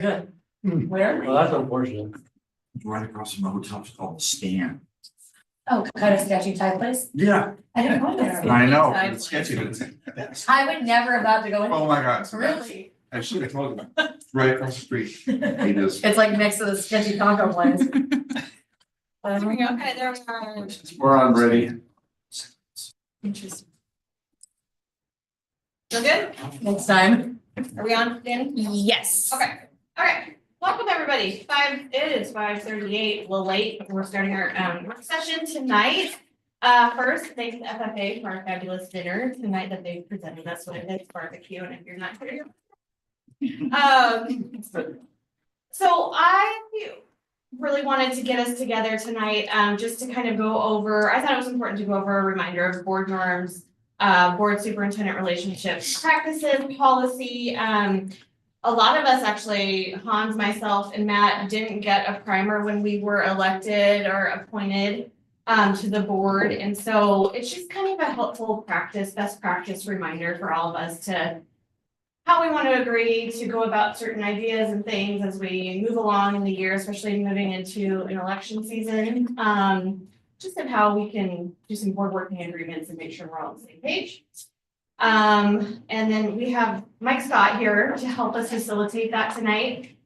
Good. Where? Well, that's unfortunate. Right across from the hotel, it's called the Stand. Oh, kind of sketchy type place. Yeah. I didn't go there. I know, Type. it's sketchy, but it's. I would never have thought to go in. Oh my God. it's the best. Really? I should have told you, right across the street. He does. It's like next to the sketchy taco place. Okay, there we are. We're on ready. Interesting. Still good? Next time. Are we on, Danny? Yes. Okay, all right. Welcome, everybody. It is 5:38, a little late, but we're starting our work session tonight. First, thanks to FFA for our fabulous dinner tonight that they presented us with. It's barbecue, and if you're not here. So I really wanted to get us together tonight, just to kind of go over, I thought it was important to go over a reminder of board norms, board superintendent relationships, practices, policy. A lot of us actually, Hans, myself, and Matt didn't get a primer when we were elected or appointed to the board. And so it's just kind of a helpful practice, best practice reminder for all of us to how we want to agree to go about certain ideas and things as we move along in the year, especially moving into an election season. Just of how we can do some board working agreements and make sure we're all on the same page. And then we have Mike Scott here to help us facilitate that tonight.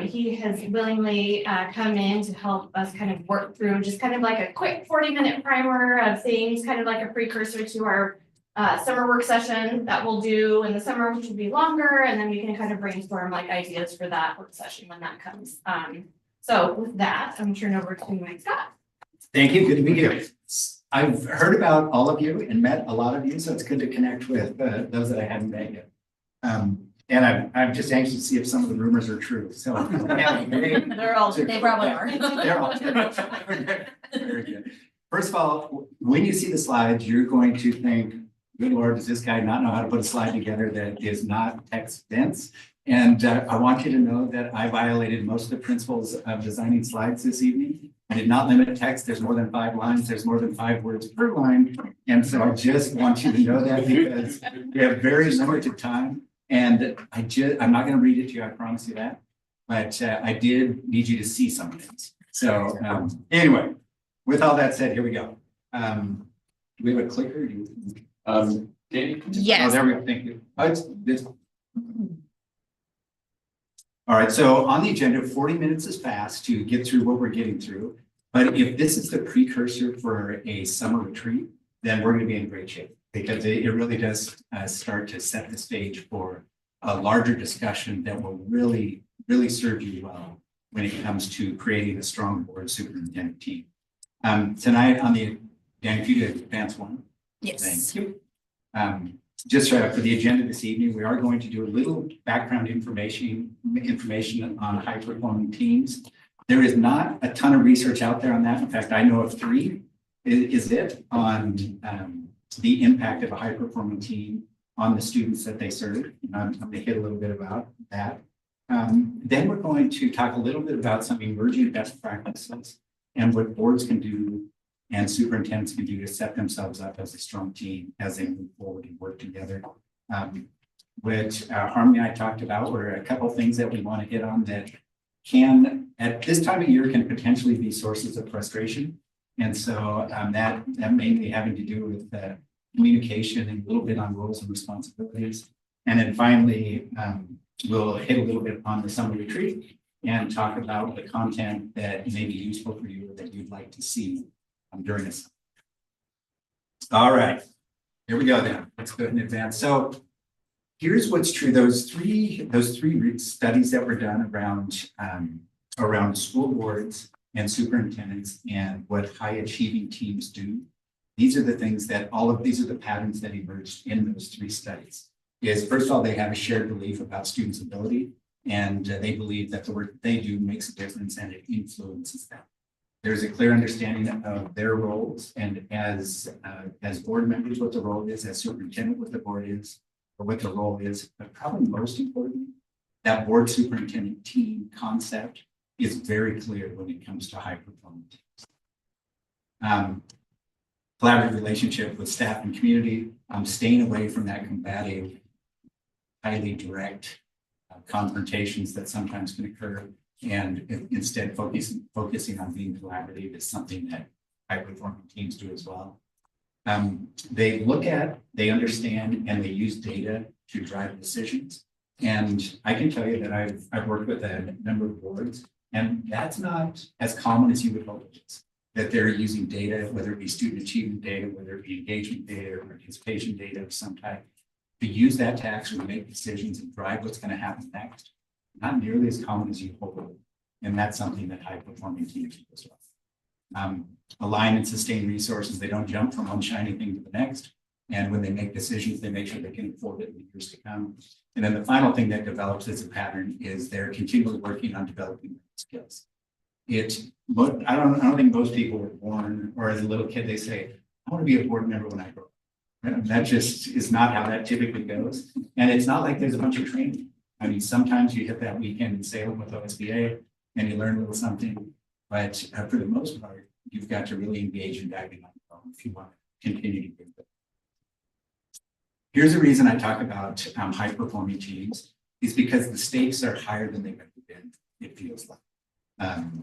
He has willingly come in to help us kind of work through just kind of like a quick 40-minute primer of things, kind of like a precursor to our summer work session that we'll do in the summer, which will be longer, and then we can kind of brainstorm like ideas for that work session when that comes. So with that, I'm turning over to Mike Scott. Thank you. Good to meet you. I've heard about all of you and met a lot of you, so it's good to connect with those that I haven't met yet. And I'm just anxious to see if some of the rumors are true. So They're all, they probably are. they're all very good. First of all, when you see the slides, you're going to think, good Lord, does this guy not know how to put a slide together that is not text dense? And I want you to know that I violated most of the principles of designing slides this evening. I did not limit text. There's more than 5 lines. There's more than 5 words per line. And so I just want you to know that because we have very limited time. And I'm not going to read it to you, I promise you that. But I did need you to see some things. So anyway, with all that said, here we go. Do we have a clicker? Danny? Yes. Oh, there we go. Thank you. Oh, it's this. All right, so on the agenda, 40 minutes is fast to get through what we're getting through. But if this is the precursor for a summer retreat, then we're going to be in great shape because it really does start to set the stage for a larger discussion that will really serve you well when it comes to creating a strong board superintendent team. Tonight on the, Dan, if you could advance one. Yes. Thank you. Just for the agenda this evening, we are going to do a little background information on high performing teams. There is not a ton of research out there on that. In fact, I know of 3 is it on the impact of a high performing team on the students that they serve. I'm going to hit a little bit about that. Then we're going to talk a little bit about some emerging best practices and what boards can do and superintendents can do to set themselves up as a strong team as they move forward and work together. Which Harmony and I talked about were a couple of things that we want to hit on that can, at this time of year, can potentially be sources of frustration. And so that mainly having to do with communication and a little bit on roles and responsibilities. And then finally, we'll hit a little bit on the summer retreat and talk about the content that may be useful for you or that you'd like to see during this. All right, here we go then. Let's go ahead and advance. So here's what's true. Those three studies that were done around school boards and superintendents and what high achieving teams do. These are the things that these are the patterns that emerged in those 3 studies. Is first of all, they have a shared belief about students' ability, and they believe that the work that they do makes a difference and it influences them. There's a clear understanding of their roles and as board members, what the role is, as superintendent, what the board is, or what the role is, but probably most important, that board superintendent team concept is very clear when it comes to high performing teams. Collaborative relationship with staff and community, staying away from that combative, highly direct confrontations that sometimes can occur. And instead focusing on being collaborative is something that high performing teams do as well. They look at, they understand, and they use data to drive decisions. And I can tell you that I've worked with a number of boards, and that's not as common as you would hope it is. That they're using data, whether it be student achievement data, whether it be engagement data or participation data of some type, to use that to actually make decisions and drive what's going to happen next. Not nearly as common as you hope it would. And that's something that high performing teams do as well. Align and sustain resources. They don't jump from one shiny thing to the next. And when they make decisions, they make sure they can afford it in the years to come. And then the final thing that develops as a pattern is they're continually working on developing skills. I don't think most people were born, or as a little kid, they say, I want to be a board member when I grow up. That just is not how that typically goes. And it's not like there's a bunch of training. I mean, sometimes you hit that weekend in Salem with OSBA and you learn a little something, but for the most part, you've got to really engage in diving on your own if you want to continue to do that. Here's the reason I talk about high performing teams is because the stakes are higher than they've ever been, it feels like.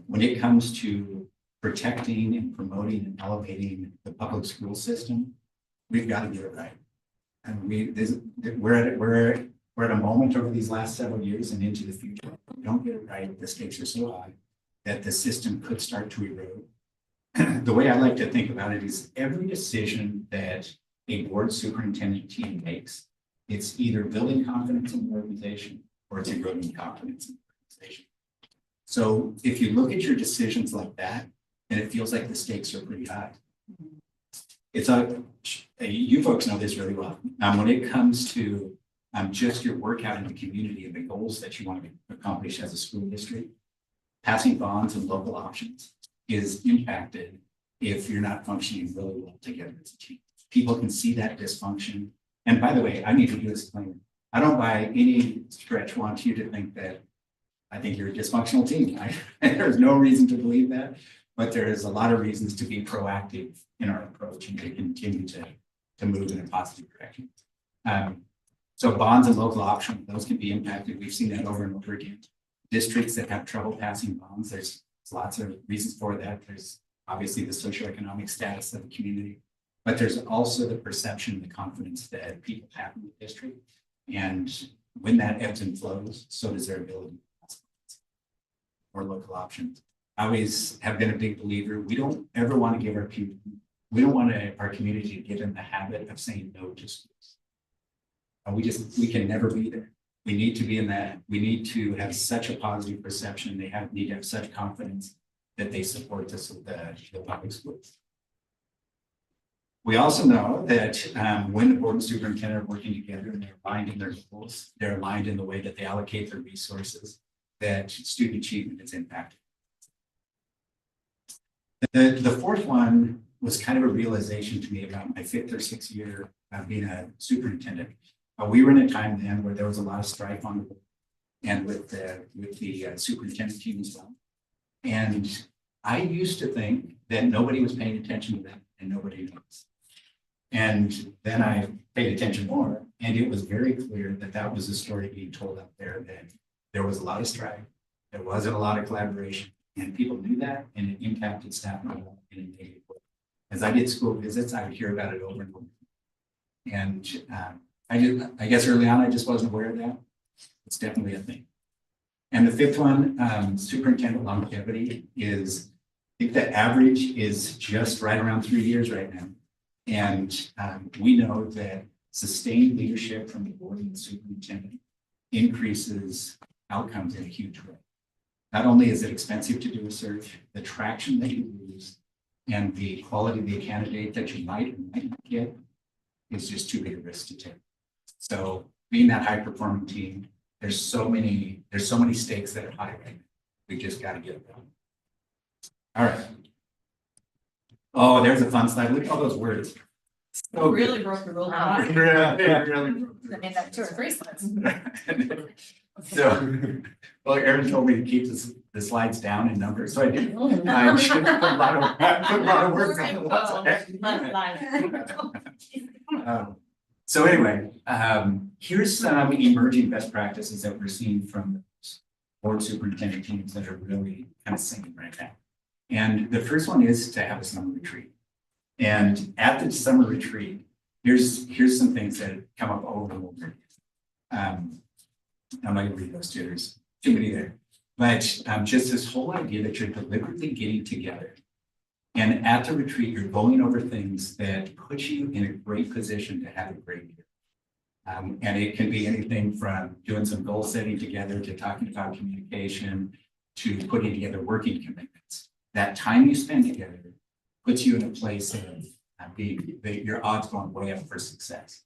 When it comes to protecting and promoting and elevating the public school system, we've got to get it right. And we're at a moment over these last several years and into the future. If we don't get it right, the stakes are so high that the system could start to erode. The way I like to think about it is every decision that a board superintendent team makes, it's either building confidence in the organization or it's eroding confidence in the organization. So if you look at your decisions like that, and it feels like the stakes are pretty high. It's you folks know this really well. When it comes to just your work out in the community and the goals that you want to accomplish as a school district, passing bonds and local options is impacted if you're not functioning really well together as a team. People can see that dysfunction. And by the way, I need to do this disclaimer. I don't by any stretch want you to think that I think you're a dysfunctional team. There's no reason to believe that, but there is a lot of reasons to be proactive in our approach and to continue to move in a positive direction. So bonds and local options, those can be impacted. We've seen that over and over again. Districts that have trouble passing bonds, there's lots of reasons for that. There's obviously the socioeconomic status of the community, but there's also the perception, the confidence that people have in the district. And when that ebbs and flows, so does their ability to pass bonds or local options. I always have been a big believer. We don't ever want to give our our community to get in the habit of saying no to schools. We can never be there. We need to be in that. We need to have such a positive perception. They need to have such confidence that they support the public schools. We also know that when the board and superintendent are working together and they're aligned in their goals, they're aligned in the way that they allocate their resources, that student achievement is impacted. The fourth one was kind of a realization to me about my 5th or 6th year being a superintendent. We were in a time then where there was a lot of strife on the board and with the superintendent team as well. And I used to think that nobody was paying attention to that and nobody knows. And then I paid attention more, and it was very clear that that was a story being told out there, that there was a lot of strife, there wasn't a lot of collaboration, and people knew that, and it impacted staff morale in a negative way. As I did school visits, I would hear about it over and over. And I guess early on, I just wasn't aware of that. It's definitely a thing. And the 5th one, superintendent longevity, is, I think the average is just right around 3 years right now. And we know that sustained leadership from the board and the superintendent increases outcomes in a huge way. Not only is it expensive to do a search, the traction that you lose and the quality of the candidate that you might or might not get is just too big a risk to take. So being that high performing team, there's so many stakes that are high right now. We just got to get it done. All right. Oh, there's a fun slide. Look at all those words. So Really broke the rule. really. I made that 2 or 3 slides. So, well, Aaron told me to keep the slides down in numbers, so I did. I put a lot of words on the So anyway, here's some emerging best practices that we're seeing from board superintendent teams that are really kind of singing right now. And the first one is to have a summer retreat. And at the summer retreat, here's some things that come up over and over. I'm not gonna read those to you, there's too many there. But just this whole idea that you're deliberately getting together. And at the retreat, you're going over things that put you in a great position to have a great year. And it can be anything from doing some goal setting together to talking about communication to putting together working commitments. That time you spend together puts you in a place of your odds going way up for success.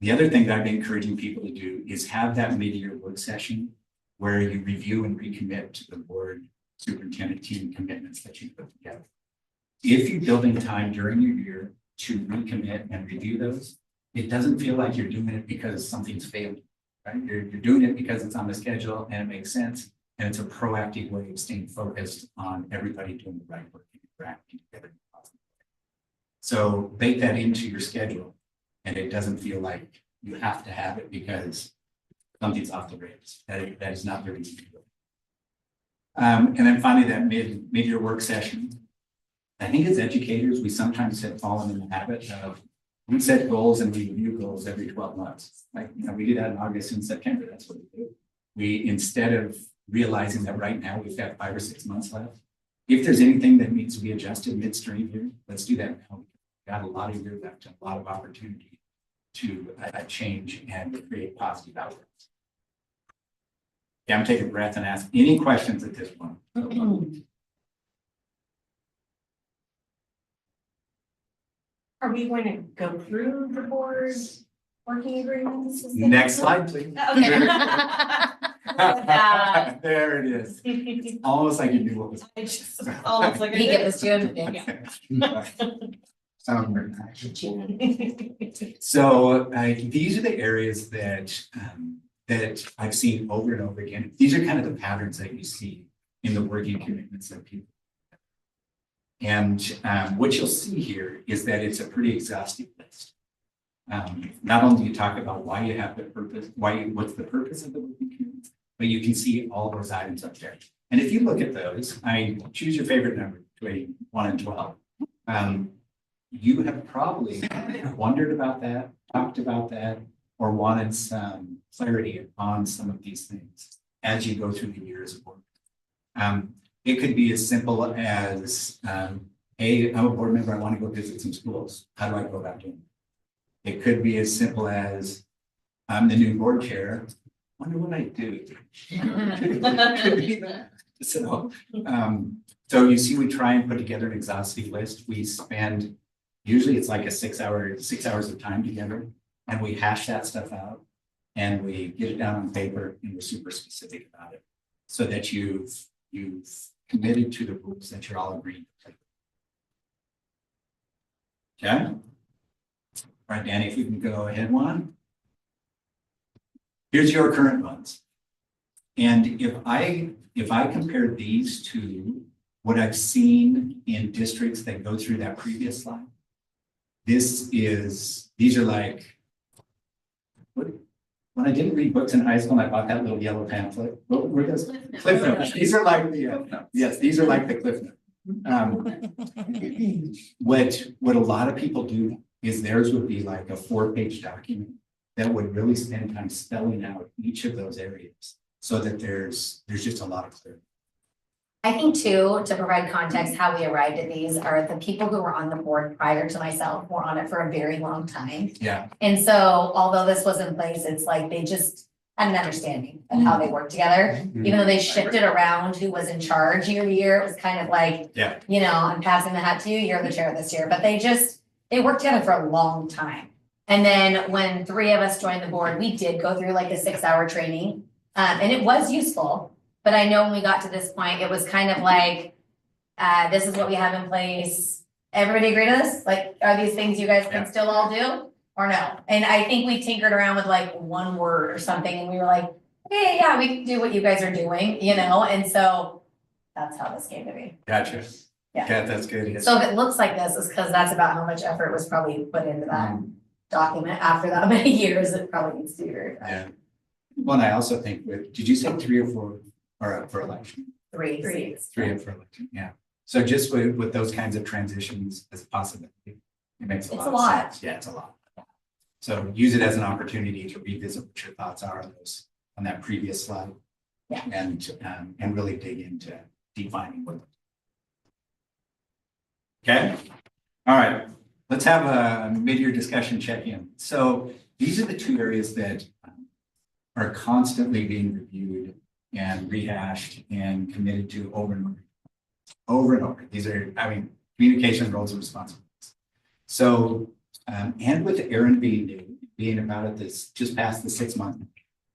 The other thing that I've been encouraging people to do is have that mid-year work session where you review and recommit to the board superintendent team commitments that you put together. If you build in time during your year to recommit and review those, it doesn't feel like you're doing it because something's failed, right? You're doing it because it's on the schedule and it makes sense. And it's a proactive way of staying focused on everybody doing the right work and interacting together. So bake that into your schedule and it doesn't feel like you have to have it because something's off the rails. That is not very easy to do. And then finally, that mid-year work session. I think as educators, we sometimes have fallen in the habit of we set goals and we review goals every 12 months. Like, we do that in August and September. That's what we do. We, instead of realizing that right now we've got 5 or 6 months left. If there's anything that needs to be adjusted midstream here, let's do that now. We've got a lot of years left, a lot of opportunity to change and create positive outcomes. Yeah, I'm taking a breath and ask any questions at this point. Are we going to go through the board working agreements? Next slide, please. Okay. There it is. Almost like you knew what was. I just almost like I We did. get this to him. Sound very nice. So these are the areas that that I've seen over and over again. These are kind of the patterns that you see in the working commitments that people. And what you'll see here is that it's a pretty exhaustive list. Not only do you talk about why you have the purpose, what's the purpose of the working commitments, but you can see all those items up there. And if you look at those, choose your favorite number between 1 and 12. You have probably wondered about that, talked about that, or wanted some clarity on some of these things as you go through the years of work. It could be as simple as, hey, I'm a board member, I want to go visit some schools. How do I go about doing it? It could be as simple as, I'm the new board chair, wonder what I do. Could be that. So you see, we try and put together an exhaustive list. We spend, usually it's like a 6 hours of time together, and we hash that stuff out and we get it down on paper and we're super specific about it so that you've committed to the rules that you're all agreeing to. Okay. All right, Danny, if you can go ahead one. Here's your current ones. And if I compare these to what I've seen in districts that go through that previous slide, these are like, when I didn't read books in high school and I bought that little yellow pamphlet, what were those? Cliff Notes. These are like the, yes, these are like the Cliff Notes. What a lot of people do is theirs would be like a 4-page document that would really spend time spelling out each of those areas so that there's just a lot of clarity. I think too, to provide context, how we arrived at these are the people who were on the board prior to myself were on it for a very long time. Yeah. And so although this was in place, it's like they just had an understanding of how they work together. Even though they shifted around who was in charge year to year, it was kind of like, Yeah. you know, I'm passing the hat to you, you're the chair this year. But they worked together for a long time. And then when 3 of us joined the board, we did go through like a 6-hour training. And it was useful. But I know when we got to this point, it was kind of like, this is what we have in place. Everybody agree to this? Like, are these things you guys can still all do or no? And I think we tinkered around with like 1 word or something and we were like, hey, yeah, we can do what you guys are doing, you know? And so that's how this came to be. Gotcha. Yeah. Yeah, that's good. So if it looks like this, it's because that's about how much effort was probably put into that. document after that many years, it probably needs to be verified. Yeah. Well, and I also think with, did you say 3 or 4 are up for election? Three seats. 3 up for election, yeah. So just with those kinds of transitions as a possibility, it makes a It's lot a of lot. sense. Yeah, it's a lot. So use it as an opportunity to revisit what your thoughts are on those, on that previous slide. Yeah. And really dig into defining what. Okay, all right, let's have a mid-year discussion check-in. So these are the 2 areas that are constantly being reviewed and rehashed and committed to over and over. Over and over. These are, I mean, communication roles and responsibilities. So, and with Aaron being new, being about at this, just past the 6-month,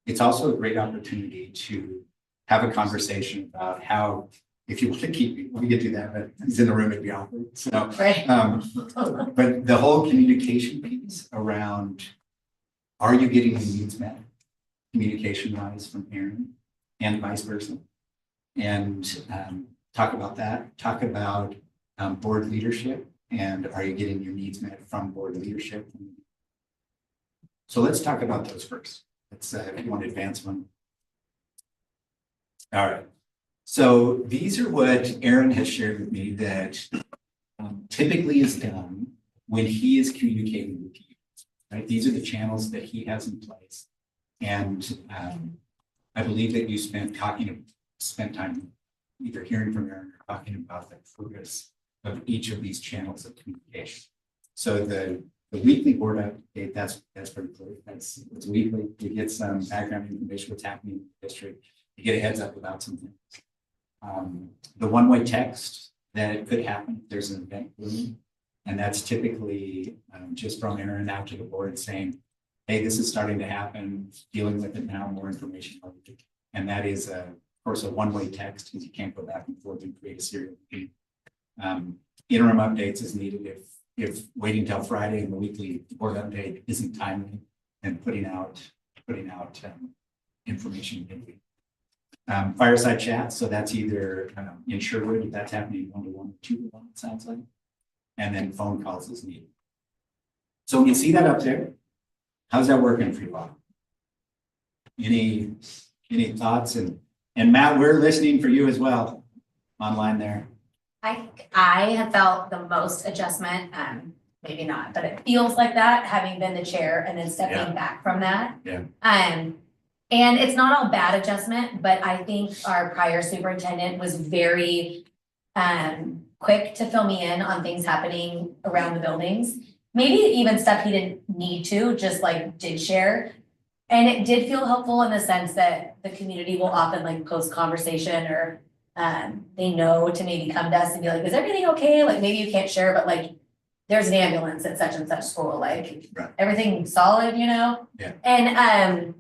it's also a great opportunity to have a conversation about how, if you want to keep, we could do that, but he's in the room, it'd be awkward. So, Right. but the whole communication piece around, are you getting your needs met? Communication wise from Aaron and vice versa. And talk about that, talk about board leadership, and are you getting your needs met from board leadership? So let's talk about those first. Let's, if you want to advance one. All right. So these are what Aaron has shared with me that typically is done when he is communicating with you. Right? These are the channels that he has in place. And I believe that you spent time either hearing from Aaron or talking about the purpose of each of these channels of communication. So the weekly board update, that's pretty clear. It's weekly. You get some background information, what's happening in the district. You get a heads up about some things. The one-way text that it could happen, there's an event looming, and that's typically just from Aaron out to the board saying, hey, this is starting to happen, dealing with it now, more information. And that is, of course, a one-way text, because you can't go back and forth and create a serial feed. Interim updates is needed if waiting till Friday and the weekly board update isn't timely, and putting out information midweek. Fireside chat, so that's either in Sherwood, if that's happening 1-to-1, 2-to-1, it sounds like, and then phone calls as needed. So when you see that up there, how's that working for you all? Any thoughts? And Matt, we're listening for you as well, online there. I have felt the most adjustment, maybe not, but it feels like that, having been the chair and then stepping back from that. Yeah. And it's not all bad adjustment, but I think our prior superintendent was very quick to fill me in on things happening around the buildings. Maybe even stuff he didn't need to, just like did share. And it did feel helpful in the sense that the community will often like post conversation or they know to maybe come to us and be like, is everything okay? Like maybe you can't share, but like there's an ambulance at such and such school, like everything solid, you know? Yeah. And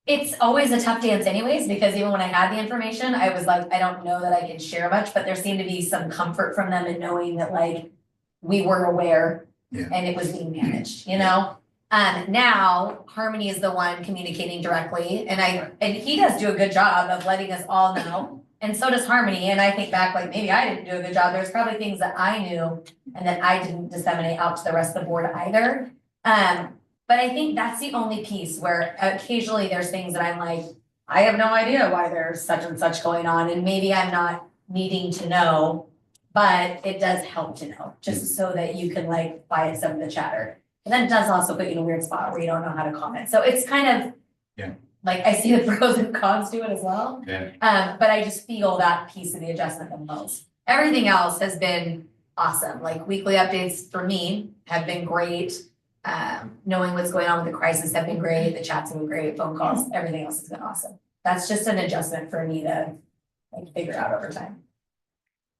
it's always a tough dance anyways, because even when I had the information, I was like, I don't know that I can share much, but there seemed to be some comfort from them in knowing that like we were aware and it was being managed, you know? Now Harmony is the one communicating directly, and he does do a good job of letting us all know. And so does Harmony. And I think back, like maybe I didn't do a good job. There's probably things that I knew and that I didn't disseminate out to the rest of the board either. But I think that's the only piece where occasionally there's things that I'm like, I have no idea why there's such and such going on. And maybe I'm not needing to know, but it does help to know, just so that you can like quiet some of the chatter. And then it does also put you in a weird spot where you don't know how to comment. So it's kind of like, I see the pros and cons to it as well. But I just feel that piece of the adjustment the most. Everything else has been awesome. Like weekly updates for me have been great. Knowing what's going on with the crisis have been great. The chats have been great. Phone calls, everything else has been awesome. That's just an adjustment for me to like figure out over time.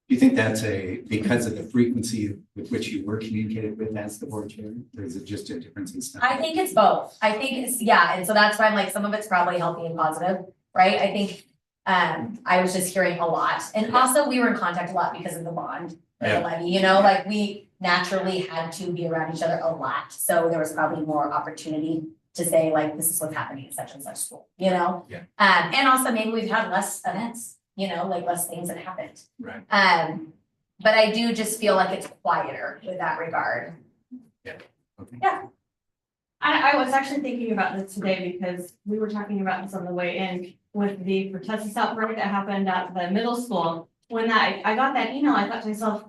Do you think that's because of the frequency with which you were communicated with as the board chair, or is it just a difference in style? I think it's both. I think it's, and so that's why I'm like, some of it's probably healthy and positive, right? I think I was just hearing a lot. And also we were in contact a lot because of the bond, or the levy, you know, like we naturally had to be around each other a lot. So there was probably more opportunity to say like, this is what's happening at such and such school, you know? And also maybe we've had less events, you know, like less things that happened. Right. But I do just feel like it's quieter with that regard. Okay. Yeah. I was actually thinking about this today because we were talking about this on the way in with the pertussis outbreak that happened at the middle school. When I got that email, I thought to myself,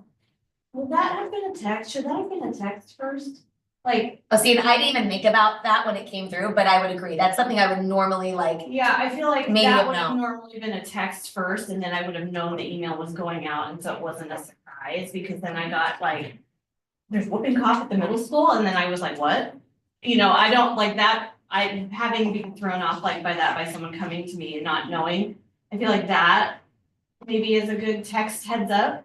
would that have been a text? Should that have been a text first? Like, Oh, see, and I didn't even think about that when it came through, but I would agree. That's something I would normally like. yeah, I feel like Maybe that have would have known. normally been a text first, and then I would have known the email was going out, and so it wasn't a surprise, because then I got like, there's whooping cough at the middle school, and then I was like, what? You know, I don't like that, I having been thrown off like by that, by someone coming to me and not knowing. I feel like that maybe is a good text heads up,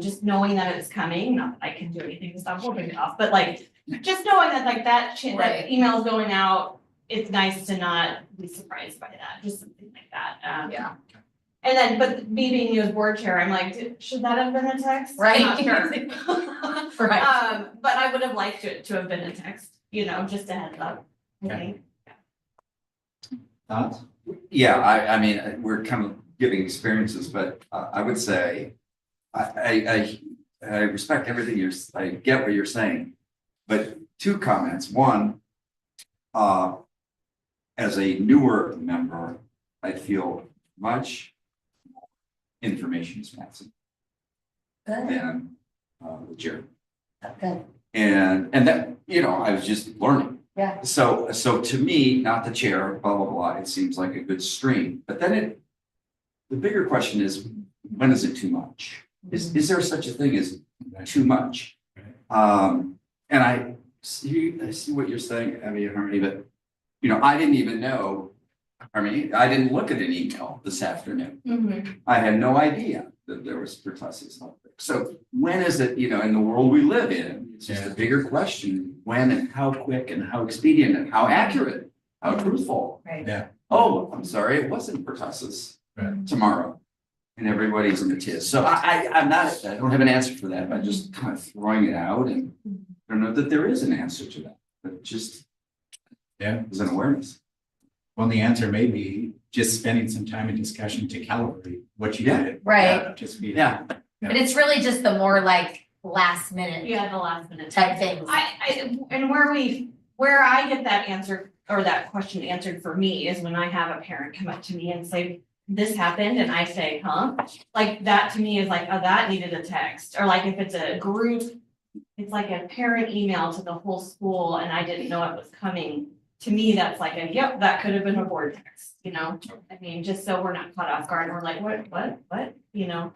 just knowing that it's coming, not that I can do anything to stop whooping cough, but like, just knowing that like that Right. that email's going out, it's nice to not be surprised by that, just something like that, Yeah. And then, but me being new as board chair, I'm like, should that have been a text? Right. I'm not sure. Right. But I would have liked it to have been a text, you know, just a heads up, I Okay. think. Thoughts? Yeah, I mean, we're kind of giving experiences, but I would say, I respect everything I get what you're saying. But two comments, one, as a newer member, I feel much more information is passing Good, than the chair. good. And that, you know, I was just learning. Yeah. So to me, not the chair, blah, blah, blah, it seems like a good stream, but then the bigger question is, when is it too much? Is there such a thing as too much? And I see what you're saying, Abby and Harmony, but, you know, I didn't even know, Harmony, I didn't look at an email this afternoon. I had no idea that there was pertussis out there. So when is it, you know, in the world we live in, it's just a bigger question, when and how quick and how expedient and how accurate, how truthful. Right. Yeah. Oh, I'm sorry, it wasn't pertussis Right. tomorrow. And everybody's in the tiz. So I'm not, I don't have an answer for that, but just kind of throwing it out, and I don't know that there is an answer to that, but just Yeah. as an awareness. Well, the answer may be just spending some time in discussion to calibrate what you Yeah. did. Right. Just be. Yeah. But it's really just the more like last minute Yeah, the last minute. type things. And where I get that answer or that question answered for me is when I have a parent come up to me and say, this happened, and I say, huh? Like that to me is like, oh, that needed a text, or like if it's a group, it's like a parent email to the whole school and I didn't know it was coming. To me, that's like a, yep, that could have been a board text, you know? I mean, just so we're not caught off guard, and we're like, what, you know?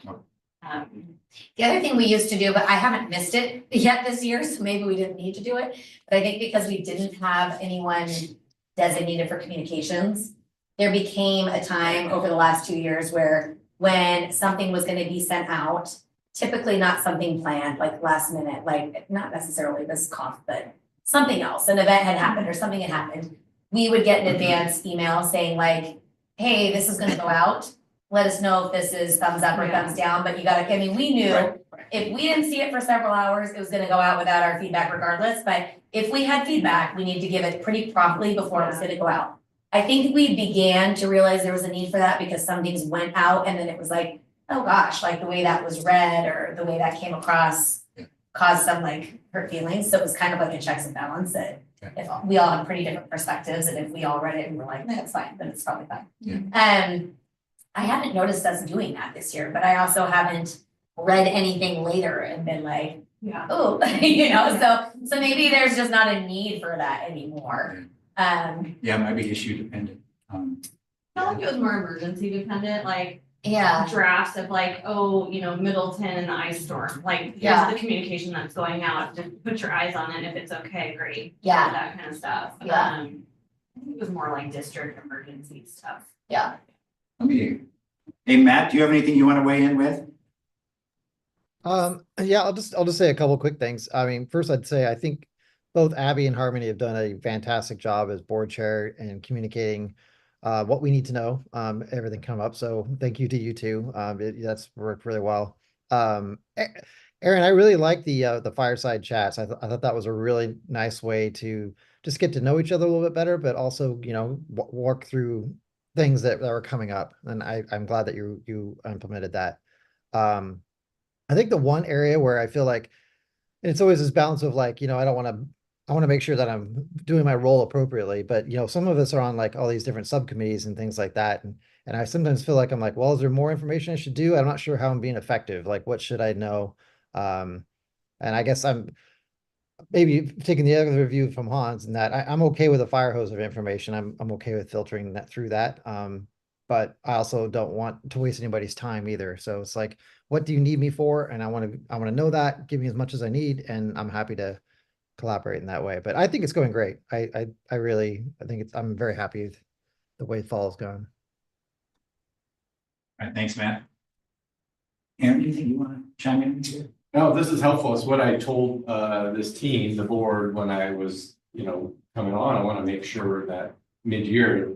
The other thing we used to do, but I haven't missed it yet this year, so maybe we didn't need to do it. But I think because we didn't have anyone designated for communications, there became a time over the last 2 years where when something was gonna be sent out, typically not something planned, like last minute, like not necessarily this cough, but something else, an event had happened or something had happened. We would get an advance email saying like, hey, this is gonna go out. Let us know if this is thumbs up or Yeah. thumbs down, but you gotta, I mean, we knew if we didn't see it for several hours, it was gonna go out without our feedback regardless, but if we had feedback, we need to give it pretty promptly before it was gonna go out. I think we began to realize there was a need for that because some things went out and then it was like, oh gosh, like the way that was read or the way that came across caused some like hurt feelings, so it was kind of like a checks and balance that if we all have pretty different perspectives and if we all read it and we're like, that's fine, then it's probably fine. Yeah. I haven't noticed us doing that this year, but I also haven't read anything later and been like, Yeah. oh, you know, so maybe there's just not a need for that anymore. Yeah, it might be issue dependent. I felt like it was more emergency dependent, like Yeah, drafts of like, oh, you know, Middleton and the ice storm, like Yeah. here's the communication that's going out, just put your eyes on it, if it's okay, great. Yeah. That kind of stuff. Yeah. I think it was more like district emergency stuff. yeah. Hey, Matt, do you have anything you want to weigh in with? Yeah, I'll just say a couple quick things. I mean, first I'd say I think both Abby and Harmony have done a fantastic job as board chair and communicating what we need to know, everything come up. So thank you to you two. That's worked really well. Aaron, I really like the fireside chats. I thought that was a really nice way to just get to know each other a little bit better, but also, you know, walk through things that were coming up. And I'm glad that you implemented that. I think the one area where I feel like, and it's always this balance of like, you know, I don't want to I want to make sure that I'm doing my role appropriately, but some of us are on like all these different subcommittees and things like that. And I sometimes feel like I'm like, well, is there more information I should do? I'm not sure how I'm being effective. Like, what should I know? And I guess I'm maybe taking the other review from Hans and that I'm okay with a fire hose of information. I'm okay with filtering that through that. But I also don't want to waste anybody's time either. So it's like, what do you need me for? And I want to know that, give me as much as I need, and I'm happy to collaborate in that way. But I think it's going great. I think I'm very happy with the way fall's gone. All right, thanks, Matt. Aaron, anything you want to chime in here? No, this is helpful. It's what I told this team, the board, when I was, coming on. I want to make sure that mid-year,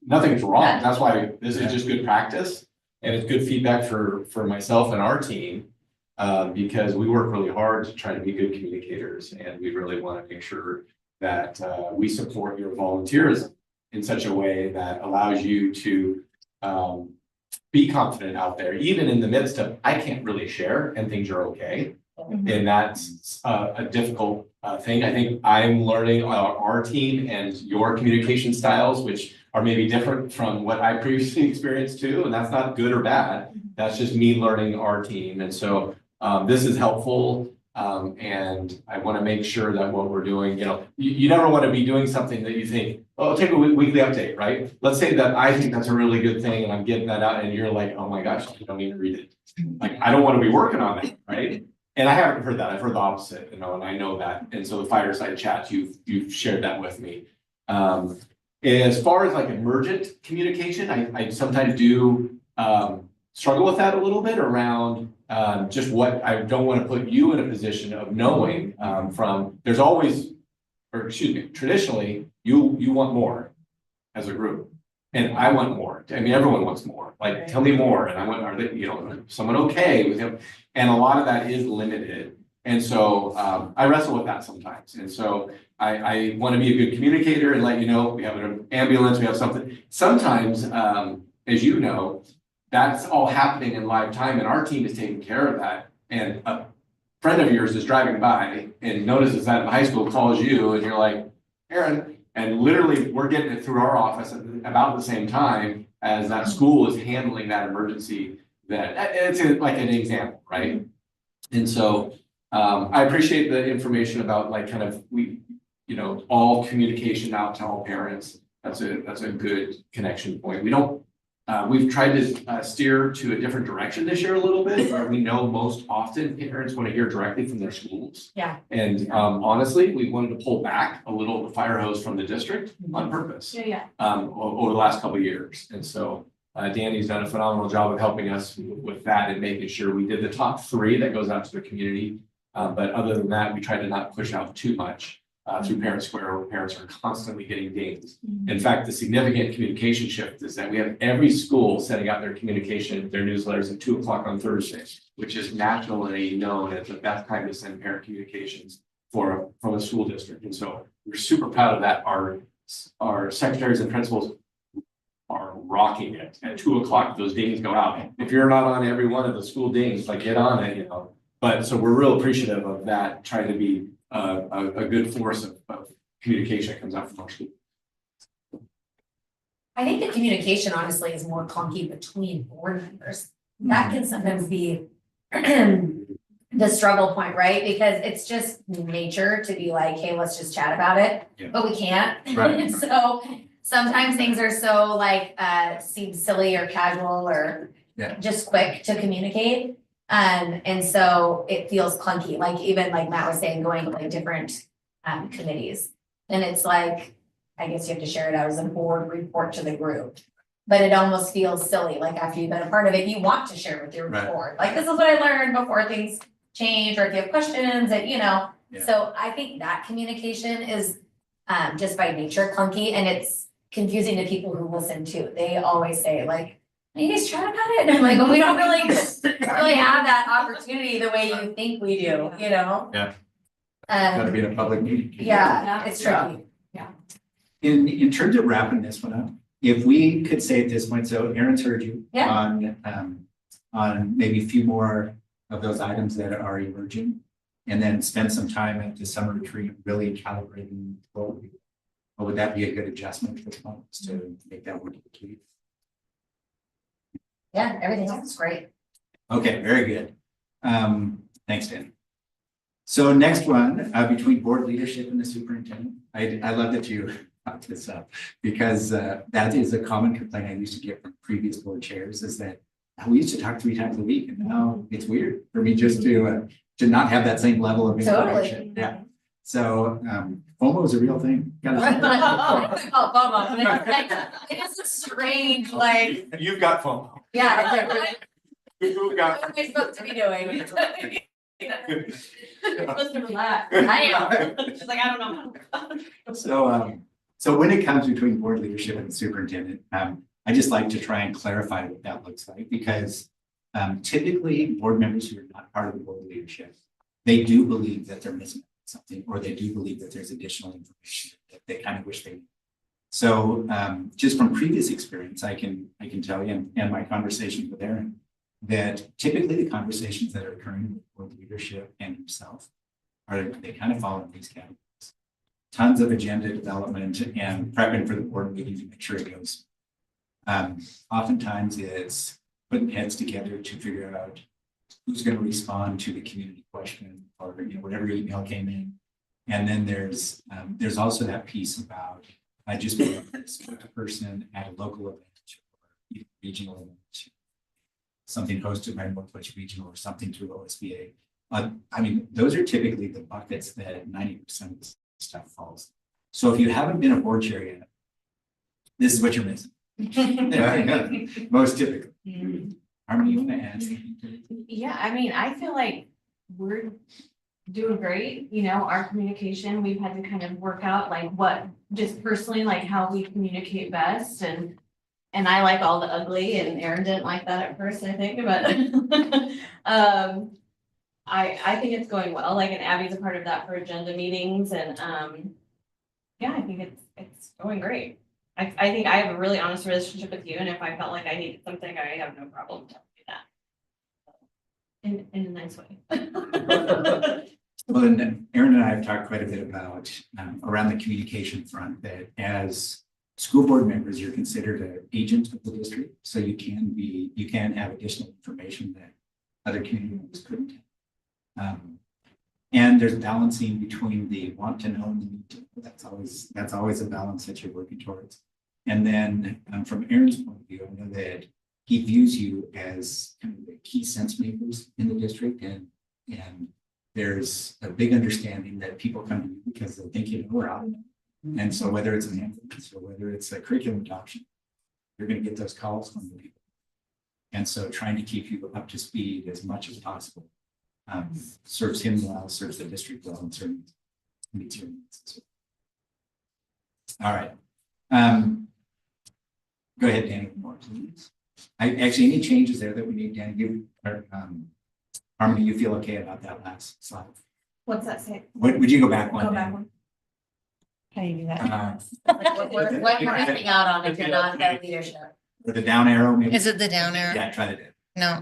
nothing's wrong. That's why this is just good practice. And it's good feedback for myself and our team. Because we work really hard to try to be good communicators, and we really want to make sure that we support your volunteerism in such a way that allows you to be confident out there, even in the midst of I can't really share and things are okay. And that's a difficult thing. I think I'm learning our team and your communication styles, which are maybe different from what I previously experienced too. And that's not good or bad. That's just me learning our team. And so this is helpful. And I want to make sure that what we're doing, you never want to be doing something that you think, oh, I'll take a weekly update, right? Let's say that I think that's a really good thing and I'm getting that out and you're like, oh my gosh, you don't even read it. Like, I don't want to be working on that, right? And I haven't heard that. I've heard the opposite, and I know that. And so the fireside chats, you've shared that with me. As far as like emergent communication, I sometimes do struggle with that a little bit around just what I don't want to put you in a position of knowing there's always, traditionally, you want more as a group. And I want more. I mean, everyone wants more. Like, tell me more. And I want, are they, someone okay with him? And a lot of that is limited. And so I wrestle with that sometimes. And so I want to be a good communicator and let you know we have an ambulance, we have something. Sometimes, as you know, that's all happening in live time and our team is taking care of that. And a friend of yours is driving by and notices that in high school, calls you and you're like, Aaron, and literally we're getting it through our office at about the same time as that school is handling that emergency. That it's like an example, right? And so I appreciate the information about like kind of all communication out to all parents. That's a good connection point. We've tried to steer to a different direction this year a little bit, where we know most often parents want to hear directly from their schools. Yeah. And honestly, we wanted to pull back a little the fire hose from the district on purpose. Yeah. Over the last couple of years. And so Danny's done a phenomenal job of helping us with that and making sure we did the top 3 that goes out to the community. But other than that, we try to not push out too much through Parent Square, where parents are constantly getting dings. In fact, the significant communication shift is that we have every school setting out their communication, their newsletters at 2:00 on Thursday, which is nationally known as the best time to send parent communications from a school district. And so we're super proud of that. Our secretaries and principals are rocking it at 2:00. Those dings go out. If you're not on every one of the school dings, like get on it, But so we're real appreciative of that, trying to be a good force of communication that comes out from our school. I think the communication honestly is more clunky between board members. That can sometimes be the struggle point, right? Because it's just nature to be like, hey, let's just chat about it, but we can't. Right. So sometimes things are so like seem silly or casual or just quick to communicate. And so it feels clunky, like even like Matt was saying, going to like different committees. And it's like, I guess you have to share it out as a board report to the group. But it almost feels silly, like after you've been a part of it, you want to share with your board. Like, this is what I learned before things change, or if you have questions that, So I think that communication is just by nature clunky, and it's confusing to people who listen too. They always say like, you guys chat about it? And I'm like, well, we don't really have that opportunity the way you think we do, Yeah. Gotta be in a public meeting. Yeah, it's tricky. In terms of wrapping this one up, if we could say at this point, so Aaron's heard you on maybe a few more of those items that are emerging. and then spend some time at the summer retreat, really calibrating. Or would that be a good adjustment for folks to make that work? Yeah, everything else is great. Okay, very good. Thanks, Dan. So next one, between board leadership and the superintendent, I love that you brought this up because that is a common complaint I used to get from previous board chairs is that we used to talk 3 times a week and now it's weird for me just to not have that same level of Totally. interaction. Yeah. So FOMO is a real thing. Gotta- Oh, FOMO. It is a strange, like, You've got phone. yeah. You've got. What am I supposed to be doing? You're supposed to relax. I am. She's like, I don't know. So when it comes between board leadership and the superintendent, I just like to try and clarify what that looks like because typically board members who are not part of the board leadership, they do believe that they're missing something, or they do believe that there's additional information that they kind of wish they knew. So just from previous experience, I can tell you and my conversations with Aaron that typically the conversations that are occurring with board leadership and himself they kind of fall in these categories. Tons of agenda development and prepping for the board meeting to make sure it goes. Oftentimes it's putting heads together to figure out who's going to respond to the community question or whatever email came in. And then there's also that piece about I just want a person at a local event or regional event, something hosted by Northwest Regional or something through OSBA. I mean, those are typically the buckets that 90% of the stuff falls. So if you haven't been a board chair yet, this is what you're missing. Most typically. Harmony, you want to add something? Yeah, I mean, I feel like we're doing great, our communication, we've had to kind of work out like what, just personally, like how we communicate best and I like all the ugly and Erin didn't like that at first, I think, but I think it's going well, like, and Abby's a part of that for agenda meetings and yeah, I think it's going great. I think I have a really honest relationship with you, and if I felt like I needed something, I have no problem telling you that. In a nice way. Well, and Erin and I have talked quite a bit about around the communication front that as school board members, you're considered an agent of the district. So you can have additional information that other community members couldn't. And there's balancing between the want to know and the need to know. That's always a balance that you're working towards. And then from Aaron's point of view, I know that he views you as kind of the key sense makers in the district, and there's a big understanding that people come to you because they think you know we're out. And so whether it's an ambulance or whether it's a curriculum adoption, you're going to get those calls from the people. And so trying to keep you up to speed as much as possible serves him well, serves the district well, and certainly meets your needs. All right. Go ahead, Danny. More, please. Actually, any changes there that we need, Danny? Harmony, you feel okay about that last slide? What's that say? Would you go back one? Go back one. How do you do that? What we're missing out on if you're not the leadership. Or the down arrow, maybe? Is it the down arrow? Yeah, try that. No,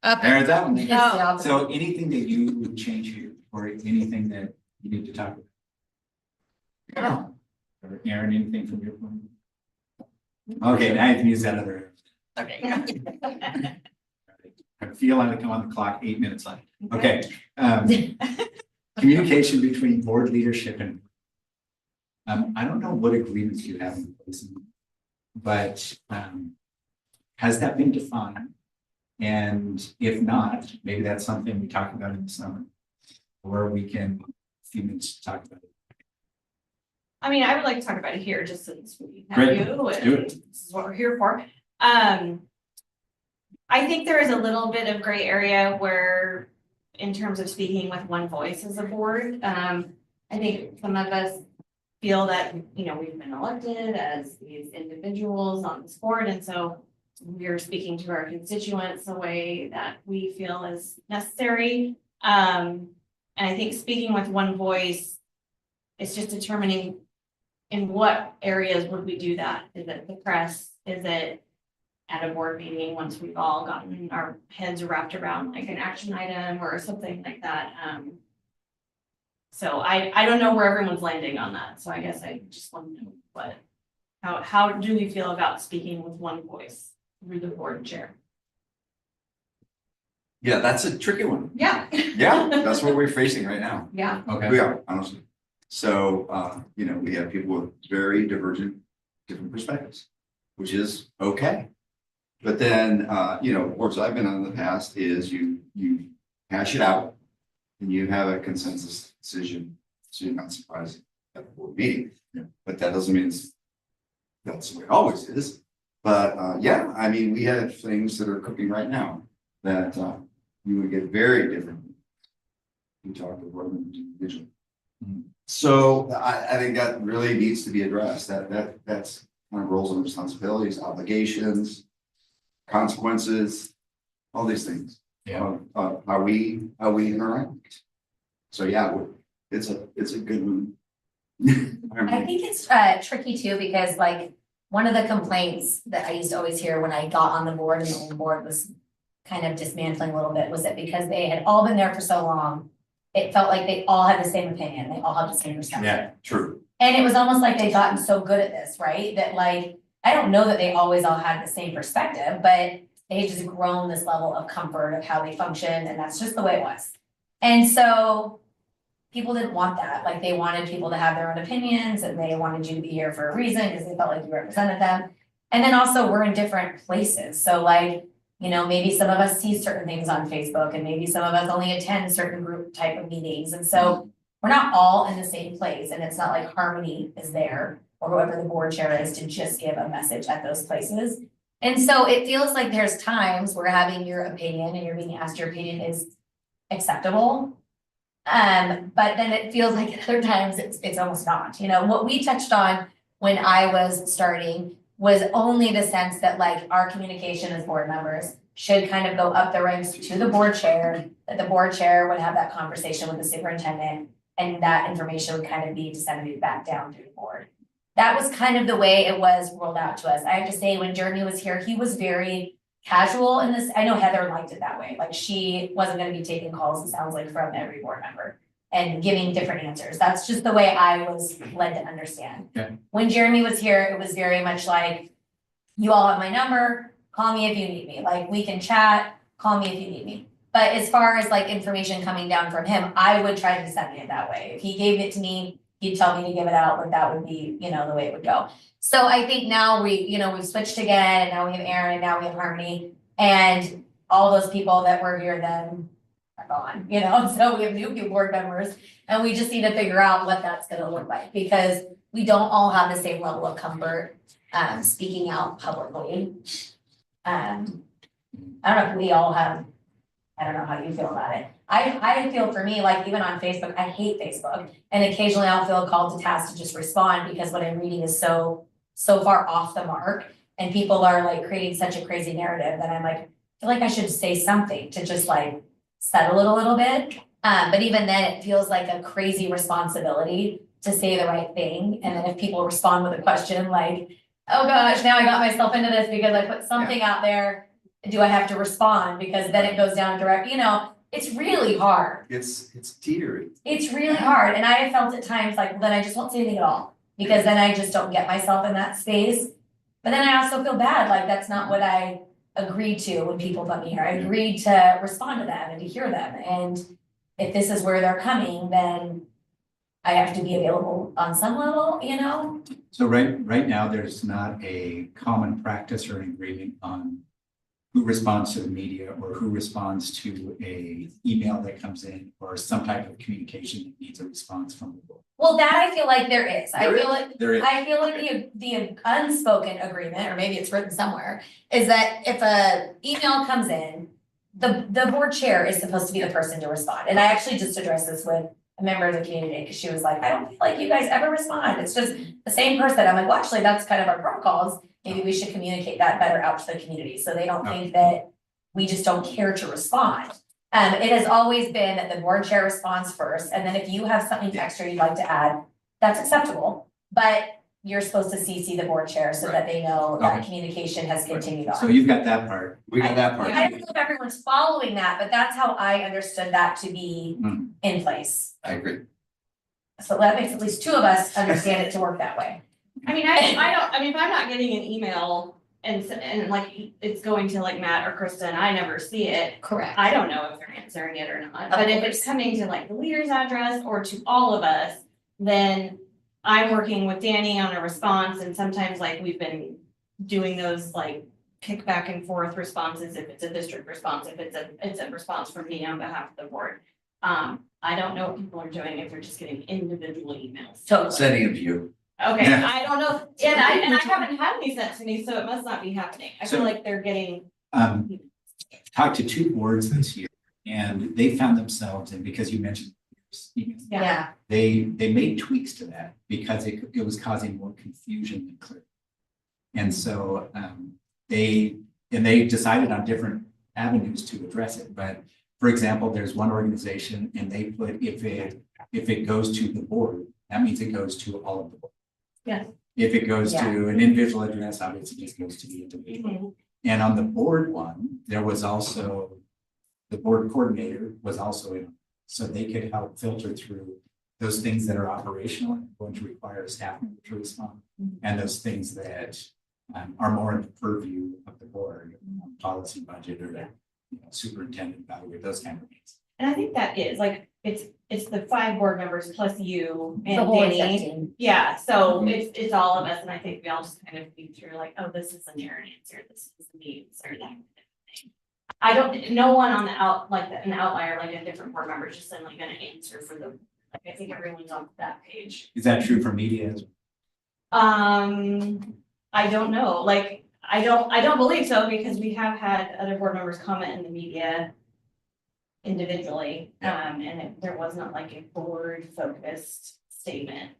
up. There's that one. It's the opposite. So anything that you would change here, or anything that you need to talk about? Or Aaron, anything from your point? Okay, now you can use that other. Okay. I feel like I come on the clock 8 minutes left. Okay. Communication between board leadership and I don't know what agreements you have in place, but has that been defined? And if not, maybe that's something we talk about in the summer, or we can a few minutes to talk about it. I mean, I would like to talk about it here, just since we have Great. you, Let's do and it. this is what we're here for. I think there is a little bit of gray area where, in terms of speaking with one voice as a board, I think some of us feel that, we've been elected as these individuals on this board, and so we're speaking to our constituents the way that we feel is necessary. And I think speaking with one voice is just determining in what areas would we do that? Is it the press? Is it at a board meeting, once we've all gotten our heads wrapped around like an action item or something like that. So I don't know where everyone's landing on that, so I guess I just want to know how do we feel about speaking with one voice through the board chair? Yeah, that's a tricky one. Yeah. Yeah, that's what we're facing right now. Yeah. Okay. We are, honestly. So, we have people with very different perspectives, which is okay. But then, boards I've been on in the past is you hash it out and you have a consensus decision, so you're not surprised at the board meeting. Yeah. But that doesn't mean that's the way it always is. But, we have things that are cooking right now that, you would get very different. You talk to board members individually. Mhm. So I think that really needs to be addressed, that's kind of roles and responsibilities, obligations, consequences, all these things. Yeah. How we interact. So yeah, it's a good one. I think it's tricky too, because like one of the complaints that I used to always hear when I got on the board and the board was kind of dismantling a little bit was that because they had all been there for so long, it felt like they all had the same opinion, they all had the same perspective. Yeah, True. And it was almost like they'd gotten so good at this, right? That like, I don't know that they always all had the same perspective, but they had just grown this level of comfort of how they function, and that's just the way it was. And so people didn't want that, like they wanted people to have their own opinions and they wanted you to be here for a reason because they felt like you represented them. And then also we're in different places, so like, maybe some of us see certain things on Facebook and maybe some of us only attend certain group type of meetings. And so we're not all in the same place, and it's not like Harmony is there or whoever the board chair is to just give a message at those places. And so it feels like there's times where having your opinion and you're being asked your opinion is acceptable. But then it feels like at other times it's almost not. What we touched on when I was starting was only the sense that like our communication as board members should kind of go up the ranks to the board chair, that the board chair would have that conversation with the superintendent, and that information would kind of be disseminated back down through the board. That was kind of the way it was rolled out to us. I have to say, when Jeremy was here, he was very casual in this. I know Heather liked it that way. Like she wasn't going to be taking calls, it sounds like, from every board member and giving different answers. That's just the way I was led to understand. Yeah. When Jeremy was here, it was very much like, you all have my number, call me if you need me. Like we can chat, call me if you need me. But as far as like information coming down from him, I would try to disseminate it that way. If he gave it to me, he'd tell me to give it out, but that would be, the way it would go. So I think now we've switched again, and now we have Aaron, and now we have Harmony, and all those people that were here then are gone, so we have new board members, and we just need to figure out what that's gonna look like, because we don't all have the same level of comfort, speaking out publicly. I don't know if we all have, I don't know how you feel about it. I feel for me, like even on Facebook, I hate Facebook, and occasionally I'll feel called to task to just respond because what I'm reading is so far off the mark, and people are like creating such a crazy narrative that I'm like, I feel like I should say something to just like settle it a little bit. But even then it feels like a crazy responsibility to say the right thing. And then if people respond with a question like, oh gosh, now I got myself into this because I put something out there, do I have to respond? Because then it goes down direct, it's really hard. It's teetering. It's really hard. And I have felt at times like, well, then I just won't say anything at all, because then I just don't get myself in that space. But then I also feel bad, like that's not what I agreed to when people put me here. I agreed to respond to them and to hear them. And if this is where they're coming, then I have to be available on some level, So right now, there's not a common practice or an agreement on who responds to the media or who responds to a email that comes in or some type of communication that needs a response from the board. Well, that I feel like there is. There is. I feel like the unspoken agreement, or maybe it's written somewhere, is that if a email comes in, the board chair is supposed to be the person to respond. And I actually just addressed this with a member of the community, because she was like, I don't feel like you guys ever respond. It's just the same person. I'm like, well, actually, that's kind of our protocols. Maybe we should communicate that better out to the community, so they don't think that we just don't care to respond. It has always been that the board chair responds first, and then if you have something extra you'd like to add, that's acceptable. But you're supposed to CC the board chair so that they know that communication has continued So on. you've got that part. We got that part. I don't know if everyone's following that, but that's how I understood that to be Mhm. in place. I agree. So that makes at least two of us understand it to work that way. I mean, if I'm not getting an email and like it's going to like Matt or Krista and I never see it, Correct. I don't know if they're answering it or not. Of But if course. it's coming to like the leader's address or to all of us, then I'm working with Danny on a response and sometimes like we've been doing those like kick back and forth responses if it's a district response, if it's a response from me on behalf of the board. I don't know what people are doing if they're just getting individual emails. Totally. Setting a view. Okay, Yeah. I don't know, and I haven't had any sent to me, so it must not be happening. I feel So- like they're getting. Talked to 2 boards this year and they found themselves, and because you mentioned Yeah, they made tweaks to that because it was causing more confusion than clarity. And so they decided on different avenues to address it. But for example, there's one organization and they put if it goes to the board, that means it goes to all of the board. Yeah. If it goes to an individual address, obviously it just goes to the individual. And on the board one, there was also, the board coordinator was also in, so they could help filter through those things that are operational and going to require a staff member to respond. And those things that are more in the purview of the board, policy, budget, or superintendent, evaluate, those kind of things. And I think that is like, it's the 5 board members plus you the and whole Danny. exec-team. Yeah, so it's all of us, and I think we all just kind of think through like, oh, this is an error answer, this is a needs or that kind of thing. I don't, no one on the an outlier, like a different board member is just suddenly gonna answer for the, like, I think everyone's on that page. Is that true for media as well? I don't know, like, I don't believe so, because we have had other board members comment in the media individually, and there was not like a board focused statement.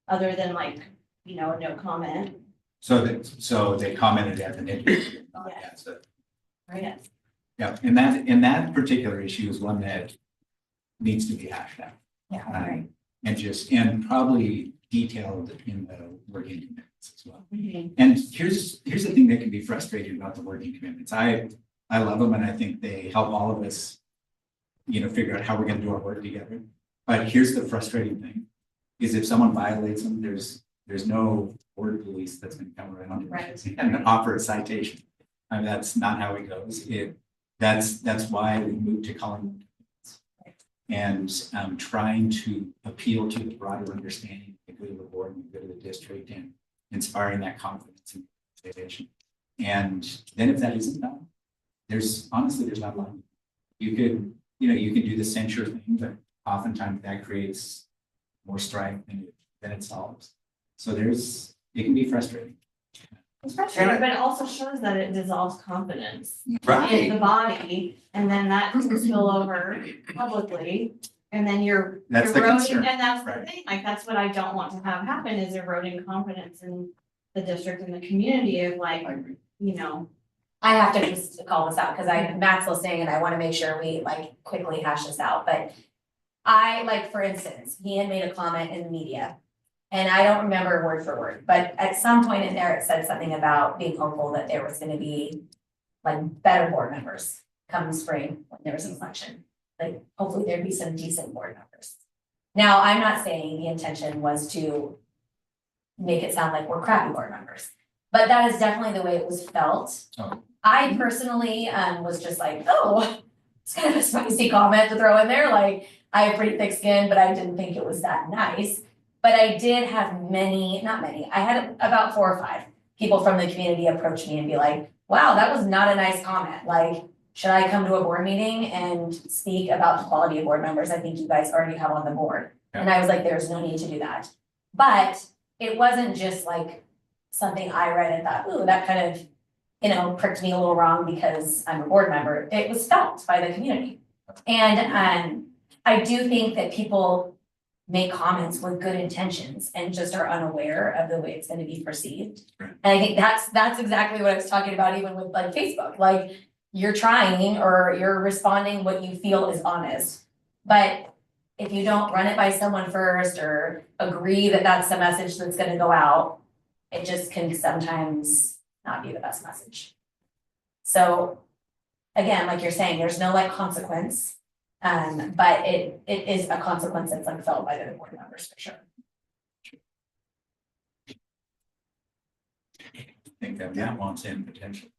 Other than like, a no comment, So they commented at the nitty. Yeah. So, right? yeah, and that particular issue is one that needs to be hashed out. Yeah, Um, right. And probably detailed in the working commitments as well. And here's the thing that can be frustrating about the working commitments. I love them and I think they help all of us, figure out how we're gonna do our work together. But here's the frustrating thing, is if someone violates them, there's no board police that's gonna come around Right. and offer a citation. I mean, that's not how it goes. That's why we moved to calling them commitments. And trying to appeal to the broader understanding of the good of the board and the good of the district and inspiring that confidence and motivation. And then if that isn't done, there's not a lot. You could do the censure thing, but oftentimes that creates more strife than it solves. So it can be frustrating. It's frustrating, but it also shows that it dissolves confidence in the Right. body, and then that can spill over publicly. And then you're That's the eroding, concern, and that's the right. thing, like, that's what I don't want to have happen, is eroding confidence in the district and the community of like, I agree. I have to just call this out because Matt's listening and I want to make sure we like quickly hash this out, but for instance, he had made a comment in the media. And I don't remember word for word, but at some point in there, it said something about being hopeful that there was gonna be like better board members come spring when there was an election. Like hopefully there'd be some decent board members. Now, I'm not saying the intention was to make it sound like we're crappy board members, but that is definitely the way it was felt. Oh. I personally was just like, oh, it's kind of a spicy comment to throw in there, like I have pretty thick skin, but I didn't think it was that nice. But I did have I had about 4 or 5 people from the community approach me and be like, wow, that was not a nice comment. Like, should I come to a board meeting and speak about the quality of board members I think you guys already have on the board? Yeah. And I was like, there's no need to do that. But it wasn't just like something I read and thought, ooh, that kind of, pricked me a little wrong because I'm a board member. It was felt by the community. And I do think that people make comments with good intentions and just are unaware of the way it's gonna be perceived. Right. And I think that's exactly what I was talking about even with like Facebook, like you're trying or you're responding what you feel is honest. But if you don't run it by someone first or agree that that's the message that's gonna go out, it just can sometimes not be the best message. So again, like you're saying, there's no like consequence. But it is a consequence that's like felt by the board members for sure. I think that Matt wants in potentially.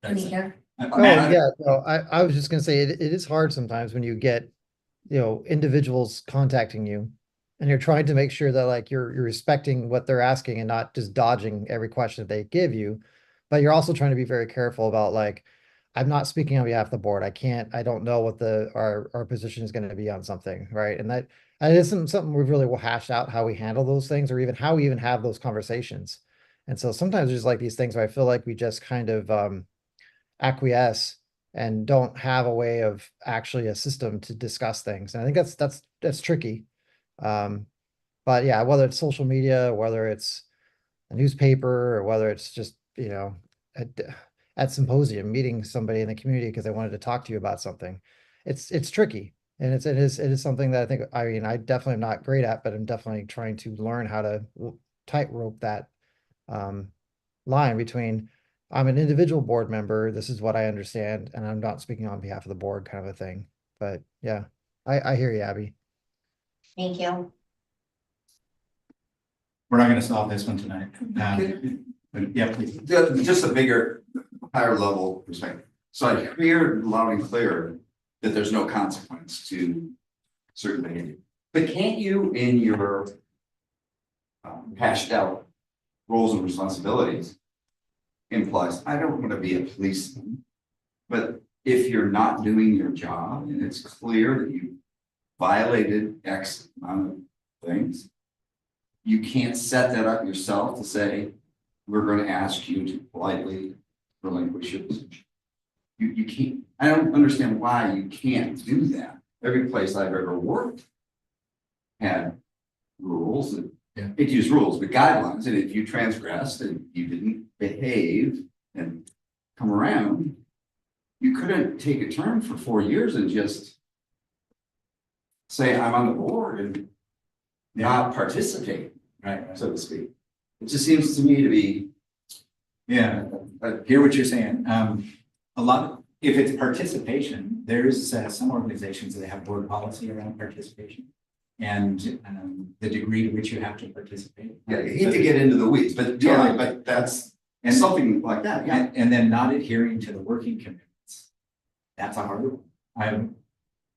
Can you hear? Oh, yeah, no, I was just gonna say, it is hard sometimes when you get, individuals contacting you. And you're trying to make sure that like you're respecting what they're asking and not just dodging every question that they give you. But you're also trying to be very careful about like, I'm not speaking on behalf of the board. I don't know what our position is gonna be on something, right? And that isn't something we really will hash out how we handle those things or even how we even have those conversations. And so sometimes there's like these things where I feel like we just kind of acquiesce and don't have a way of actually a system to discuss things. And I think that's tricky. But yeah, whether it's social media, whether it's a newspaper, or whether it's just, at symposium, meeting somebody in the community because they wanted to talk to you about something. It's tricky. And it is something that I think, I definitely am not great at, but I'm definitely trying to learn how to tightrope that line between I'm an individual board member, this is what I understand, and I'm not speaking on behalf of the board kind of a thing. But yeah, I hear you, Abby. Thank you. We're not gonna solve this one tonight. But yeah, please. Just a bigger, higher level perspective. So I hear loud and clear that there's no consequence to certain behavior. But can't you, in your hashed out roles and responsibilities, implies, I don't want to be a policeman, but if you're not doing your job and it's clear that you violated X amount of things, you can't set that up yourself to say, we're going to ask you to politely relinquish your position. You can't, I don't understand why you can't do that. Every place I've ever worked had rules and it used rules, but guidelines, and if you transgressed and you didn't behave and come around, you couldn't take a turn for 4 years and just say, I'm on the board and not participate, Right. so to speak. It just seems to me to be. Yeah, I hear what you're saying. If it's participation, there's some organizations that have board policy around participation. And the degree to which you have to participate. Yeah, you hate to get into the weeds, but yeah, but that's something like that, yeah. And then not adhering to the working commitments. That's a hard one.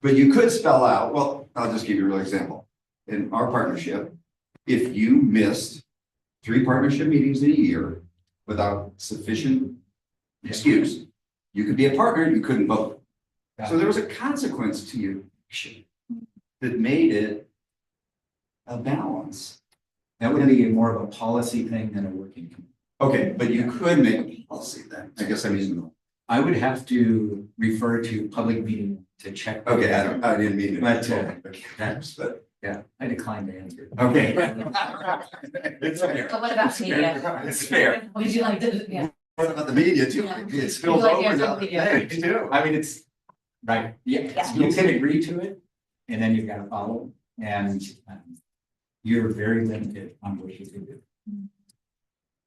But you could spell out, well, I'll just give you a real example. In our partnership, if you missed 3 partnership meetings in a year without sufficient excuse, you could be a partner, you couldn't vote. So there was a consequence to your action that made it a balance. That would be more of a policy thing than a working committee. Okay, but you could make a policy then. I guess I'm using. I would have to refer to public meeting to check. Okay, I didn't mean But, but yeah, I declined to answer. okay. It's fair. But what about media? It's fair. Would you like to, yeah, What about the media too? Yeah. It spills like over answer to other media. things too. I mean, it's, right, yeah, Yeah. you can agree to it, and then you've got to follow, and you're very limited on what you can do.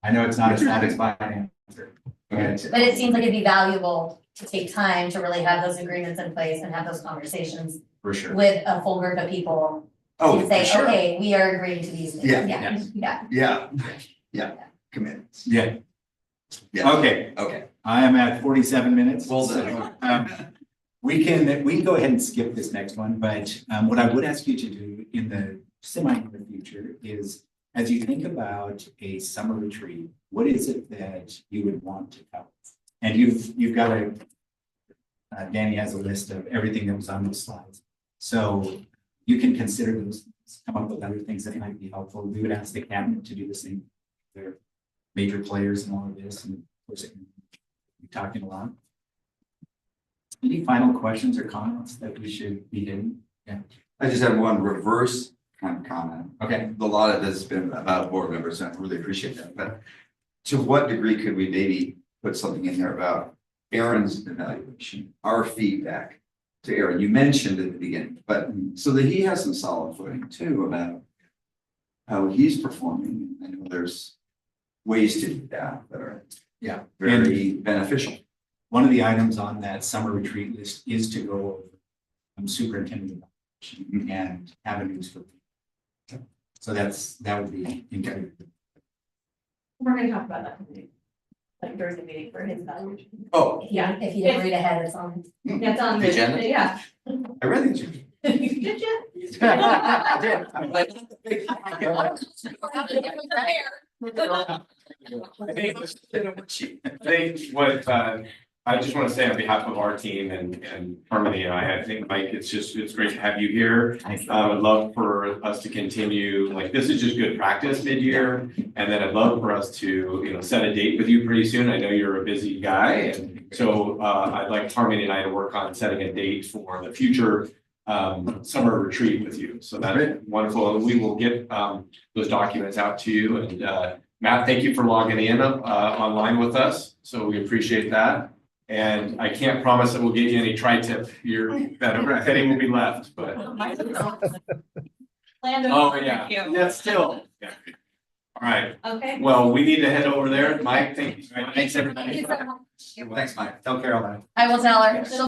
I know it's not a satisfying answer. but it seems like it'd be valuable to take time to really have those agreements in place and have those conversations For sure. with a full group of people. Oh, And for say, sure. okay, we are agreeing to these things, Yeah. yeah. Yeah, commitments. Yeah, Yeah, okay, okay. I am at 47 minutes. Well so, done. we can go ahead and skip this next one, but what I would ask you to do in the semi-near future is, as you think about a summer retreat, what is it that you would want to cover? And you've got Danny has a list of everything that was on those slides. So you can consider those, come up with other things that might be helpful. We would ask the cabinet to do the same. They're major players in all of this, and of course, we're talking a lot. Any final questions or comments that we should be doing? Yeah. I just have one reverse kind of comment. Okay. A lot of this has been about board members, and I really appreciate that, but to what degree could we maybe put something in there about Aaron's evaluation, our feedback, to Aaron, you mentioned at the beginning, but so that he has some solid footing too about how he's performing. I know there's ways to do that are Yeah. very beneficial. One of the items on that summer retreat list is to go over superintendent evaluation and avenues for. So that would be incredible. We're gonna talk about that, like Thursday meeting for his evaluation. Oh, Yeah, if you didn't read ahead, it's on. Yeah, it's on The agenda? Yeah. I read the agenda. Did you? I did. I'm like, I think what, I just want to say on behalf of our team and Harmony and I think, Mike, it's great to have you here. I would love for us to continue, like, this is just good practice mid-year. And then I'd love for us to, set a date with you pretty soon. I know you're a busy guy. And so, I'd like Harmony and I to work on setting a date for the future summer retreat with you. So that's wonderful. And we will get, those documents out to you. And, Matt, thank you for logging in, online with us. So we appreciate that. And I can't promise that we'll get you any tri-tip. That Betty will be left, but. Landon. Oh, yeah, thank you. yeah, still. Yeah. All right, Okay. well, we need to head over there. Mike, thank you. Thanks, everybody. Thank you so much. Thanks, Mike. Tell Caroline. I will tell her. She'll